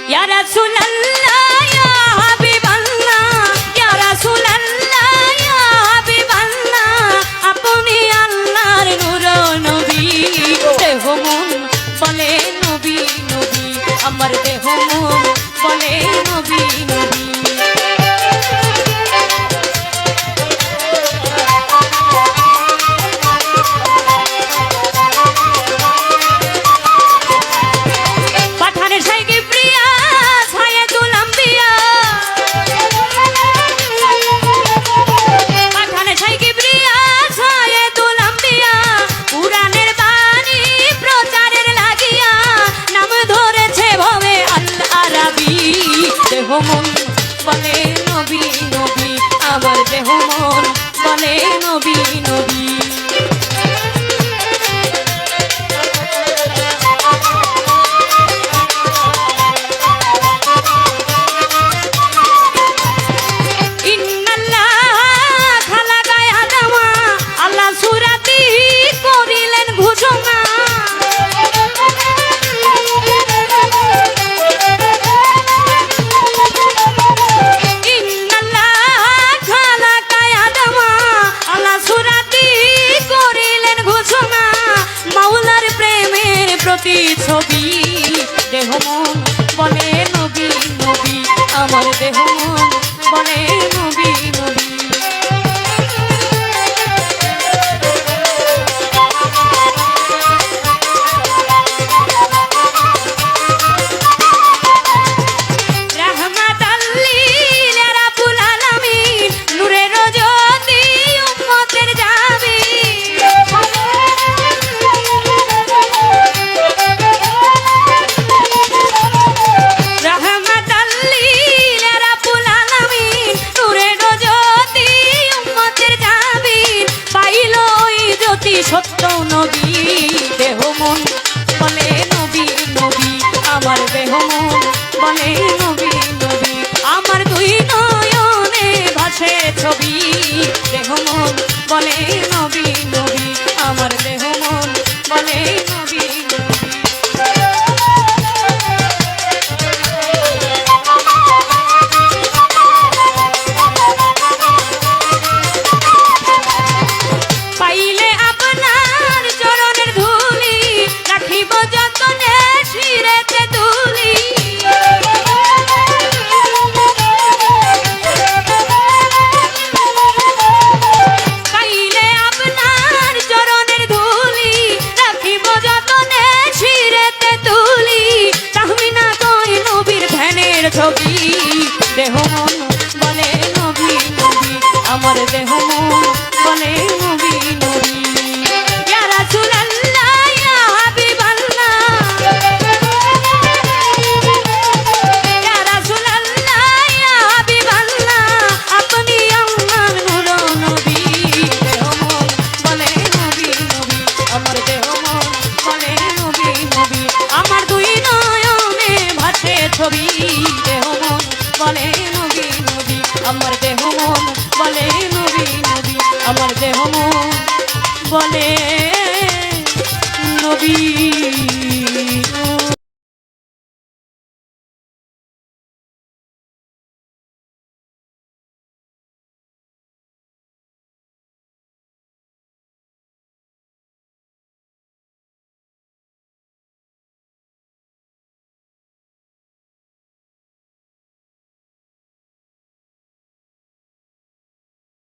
ইয়া রাসূলুল্লাহ ইয়া হাবিবাল্লাহ ইয়া রাসূলুল্লাহ ইয়া হাবিবাল্লাহ আপনি আল্লাহর নূর নবী দেহ মন বলে নবী নবী আমার দেহ মন বলে নবী নবী মন বলে নবী নবী আমার দেহ মন বলে নবী নবী ছবি দেহ মন বলে নবী নবী আমার দেহ মন বলে নবী নবী সত্য নবী দেহ মন বলে নবী নবী আমার দেহ মন বলে নবী নবী আমার দুই নয়নে ভাসে ছবি দেহ মন বলে নবী নবী আমার দেহ মন বলে নবী ছবি দেহ মন বলে নবী নবী আমার দেহ মন বলে নবী নবী ইয়া রাসূলুল্লাহ ইয়া হাবিবাল্লাহ ইয়া রাসূলুল্লাহ ইয়া হাবিবাল্লাহ আপনি আল্লাহর নূর নবী দেহ মন বলে নবী নবী আমার দেহ মন বলে নবী নবী আমার দুই নয়নে ভাসে ছবি বলে নবী নবী আমার দেহ মন বলে নবী নবী আমার দেহ মন বলে